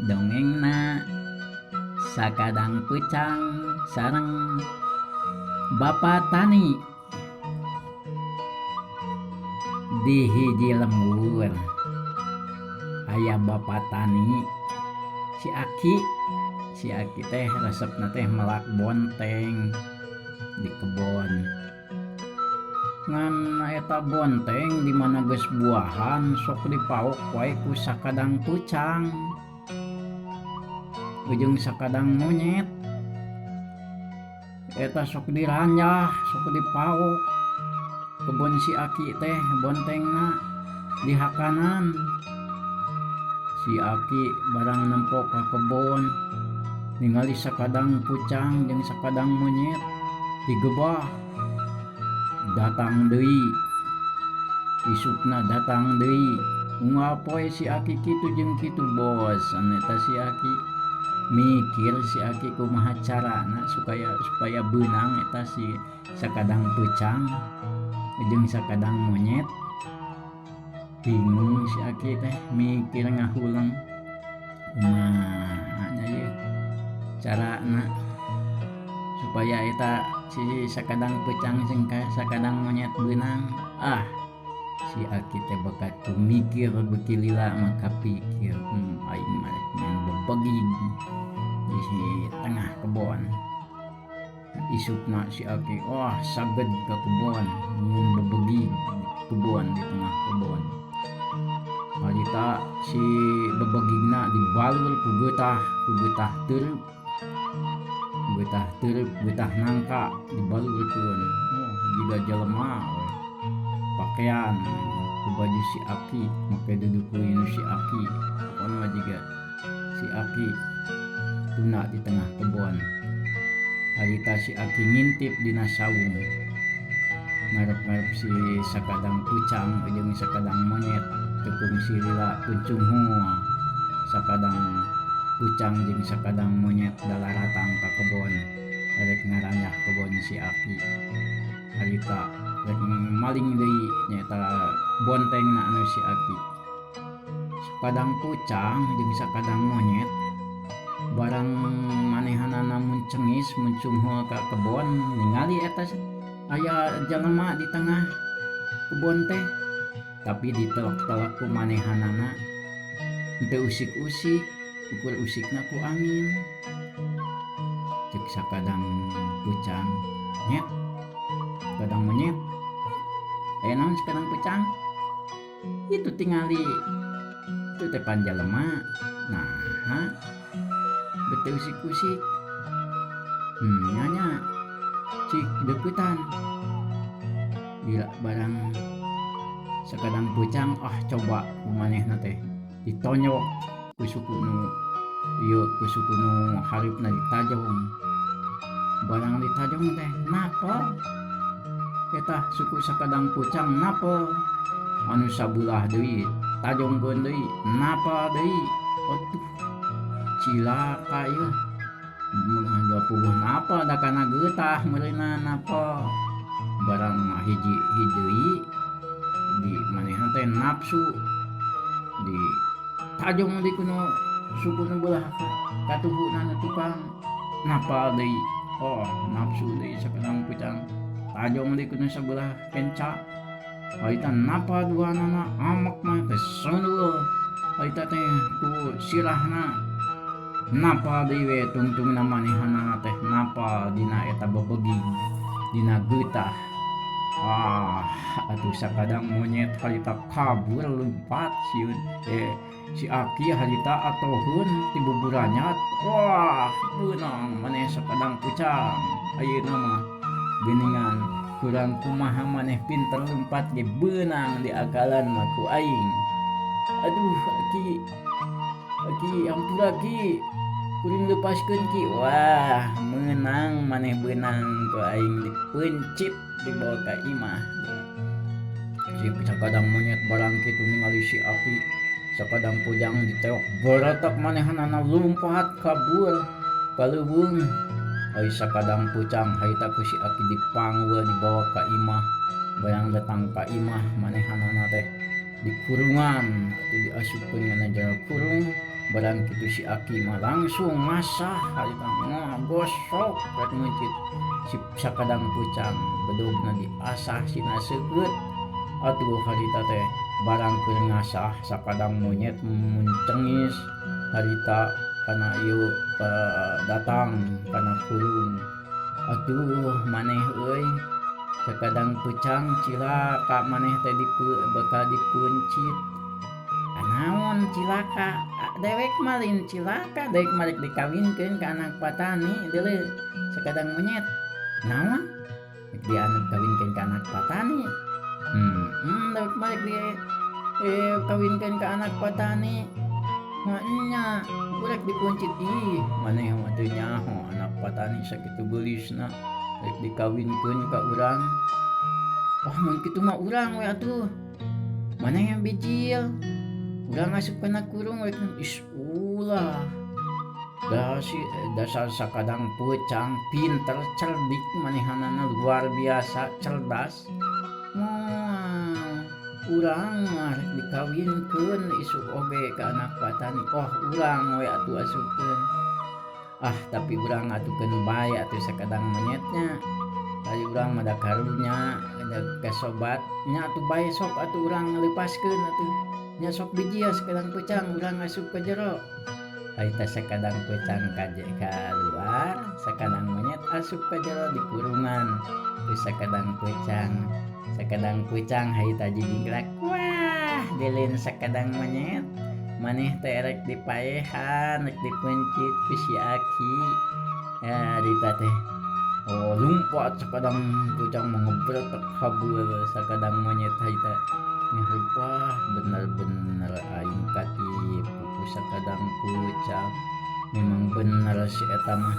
dongengna sakadang pucang sareng Bapak Tani di hiji lembur. Aya Bapak Tani si Aki teh resepna teh melak bonteng di kebon. Ngan eta bonteng di mana geus buahan sok dipauk wae ku sakadang pucang ujung sakadang monyet. Eta sok diranjah sok dipauk. Kebon si Aki teh bontengna di hakanan. Si Aki barang nempok ka kebon ningali sakadang pucang jeung sakadang monyet digebah. Datang deui isukna datang deui ngapoe si Aki kitu jeung kitu bos. Eta si Aki mikir si Aki kumaha carana supaya beunang eta si sakadang pucang jeung sakadang monyet. Bingung si Aki teh mikir ngahulang kumaha nya ieu carana supaya eta si sakadang pucang jeung sakadang monyet beunang. Si Aki teh bakat ku mikir beuki lila maka pikir aing mah ngan bebegig di tengah kebon. Isukna si Aki saged ka kebon ngan bebegig di kebon di tengah kebon. Harita si bebegigna dibalur ku geutah teureub getah nangka dibalurkeun jiga jelema pakaian ku baju si Aki make dudukeun si Aki pokona jiga si Aki tuna di tengah kebon. Harita si Aki ngintip dina saung ngarep-ngarep si sakadang pucang jeung sakadang monyet tekung si lila kuncung hungul sakadang pucang jeung sakadang monyet dalaratang ka kebon rek ngaranjah kebon si Aki. Harita rek maling deui nyaeta bontengna anu si Aki. Sakadang pucang jeung sakadang monyet barang manehanana mun cengis muncunghul ka kebon ningali eta aya jalema di tengah kebon teh tapi ditelek-telek ku manehanana henteu usik-usik ukur usikna ku angin. Cek sakadang pucang nyet sakadang monyet aya naon sakadang pucang itu tingali itu teh panjalema nah bete usik-usik nyanya cik deuketan bila barang sakadang pucang coba manehna teh ditonyok ku suku nu haripna ditajong. Barang ditajong teh napa eta suku sakadang pucang napa anu sabulah deui tajongkeun deui napa deui cilaka ieu da puguh napa da kana geutah meureuna napa. Barang hiji deui di manehna teh nafsu di tajong di kuno suku nu belah katuhuna tukang napa deui nafsu deui sakadang pucang tajong di kuno sabelah kenca. Harita napa duanana amak mah teh seuneuh harita teh ku sirahna napa deui we tungtungna manehna teh napa dina eta bebegig dina geutah. Atuh sakadang monyet harita kabur lumpat si Aki harita atoheun ti buburanyat beunang maneh sakadang pucang. Ayeuna mah geuningan kurang kumaha maneh pinter lumpat ge beunang di akalan mah ku aing. Aduh Aki ampura Ki kuring lepaskeun Ki. Meunang maneh beunang ku aing dipencit dibawa ka imah. Si sakadang monyet barang kitu ningali si Aki sakadang pucang diteok beuretek manehanana lumpat kabur ka leuweung. Ai sakadang pucang harita ku si Aki dipangweuh dibawa ka imah. Bayang datang ka imah manehanana teh di kurungan atau diasupkeun kana jero kurung barang kitu si Aki mah langsung ngasah harita gosok rek mencit si sakadang pucang bedogna diasah sina seukeut atuh harita teh barang keur ngasah sakadang monyet mencengis harita kana ieu datang kana kurung atuh maneh euy sakadang pucang cilaka maneh teh bakal dipuncit naon cilaka dewek malin cilaka dewek malik dikawinkeun ka anak patani deuleu sakadang monyet naon dia anak kawinkeun ka anak patani dewek malik di kawinkeun ka anak patani nya urek dipuncit ih maneh mah teu nyaho anak patani sakitu geulisna rek dikawinkeun ka urang mun kitu mah urang we atuh maneh yang bijil udah ngasup kena kurung ulah dasar sakadang pucang pinter cerdik manehanana luar biasa cerdas urang arek dikawinkeun isuk oge ka anak patani urang we atuh asupkeun tapi urang atukeun bae atuh sakadang monyetnya ari urang mah da karunya ada kasobatnya atuh bae sok atuh urang ngelepaskeun atuh nya sok biji sakadang pucang urang asup ka jero haita sakadang pucang ka luar sakadang monyet asup ka jero di kurungan tu sakadang pucang haita jijingrak wah delin sakadang monyet maneh teh rek dipaehan rek dipencit ku si Aki harita teh lumpat sakadang pucang mengebretek habeur sakadang monyet haita wah bener-bener aing katipu ku sakadang pucang memang bener si eta mah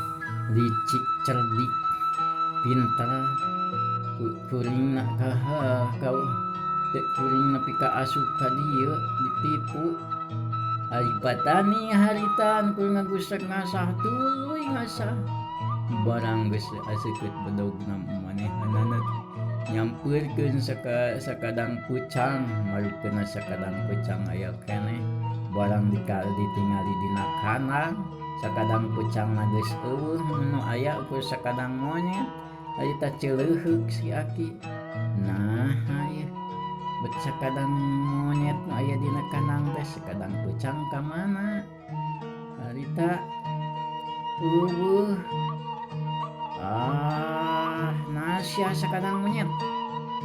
licik cerdik pinter kuring nak kau kuring nepi ka asup ka dieu ditipu ari patani haritan ku ngagusak ngasah tuluy ngasah barang geus aseukeut bedogna manehanana nyampeurkeun sakadang pucang marupkeun sakadang pucang aya keneh barang ditingali dina kandang sakadang pucang geus eueuh nu aya ukur sakadang monyet aya ceuleuheuk si Aki nah aya bet sakadang monyet nu aya dina kandang teh sakadang pucang ka mana harita nasia sakadang monyet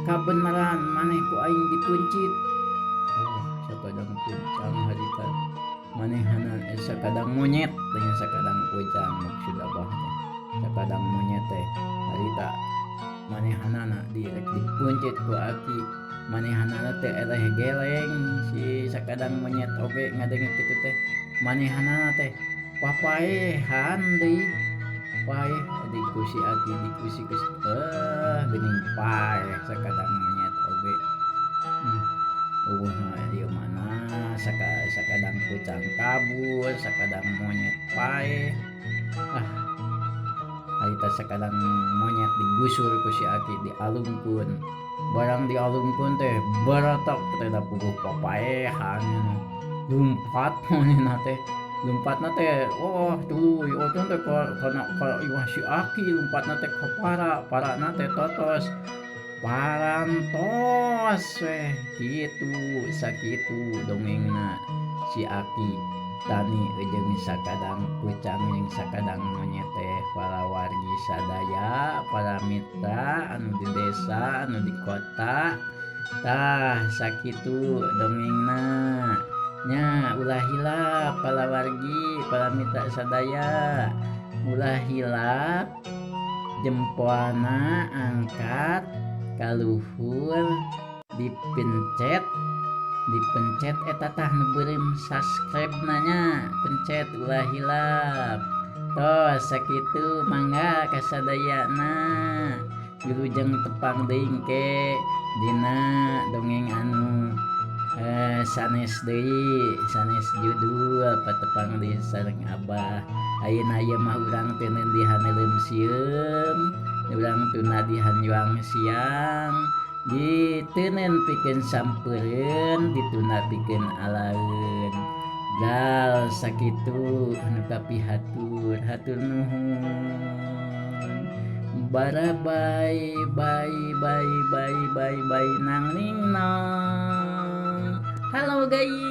kabeneran maneh ku aing dipuncit sakadang pucang harita manehana sakadang monyet dengan sakadang pucang maksud abahnya sakadang monyet teh harita manehanana direk dipuncit ku Aki manehanana teh eleh geleng si sakadang monyet oge ngadenge kitu teh manehanana teh papaehan deui paeh di si Aki dikusi geuning paeh sakadang monyet oge ieu mana sakadang pucang kabur sakadang monyet paeh harita sakadang monyet digusur ku si Aki dialungkeun barang dialungkeun teh baratak teh da puguh papaehan lumpat monena teh lumpatna teh tuluy teh kana iwah si Aki lumpatna teh ka parana teh totos parantos weh kitu sakitu dongengna si Aki tani jeung sakadang pucang jeung sakadang monyet teh para wargi sadaya para mitra anu di desa anu di kota tah sakitu dongengna nya ulah hilap para wargi para mitra sadaya ulah hilap jempolna angkat kaluhur dipencet eta tah nu beureum subscribe nanya pencet ulah hilap tos sakitu mangga kasadayana wilujeng tepang deing ke dina dongeng anu sanes deui sanes judul patepang di sareng Abah ayeuna ieu mah urang teu dihaneuleum sieum urang teu dihanjuang siang diteuneun pikeun sampeureun dituna pikeun alaeun dal sakitu anu kapihatur hatur nuhun bara bye nang ning nong halo guys.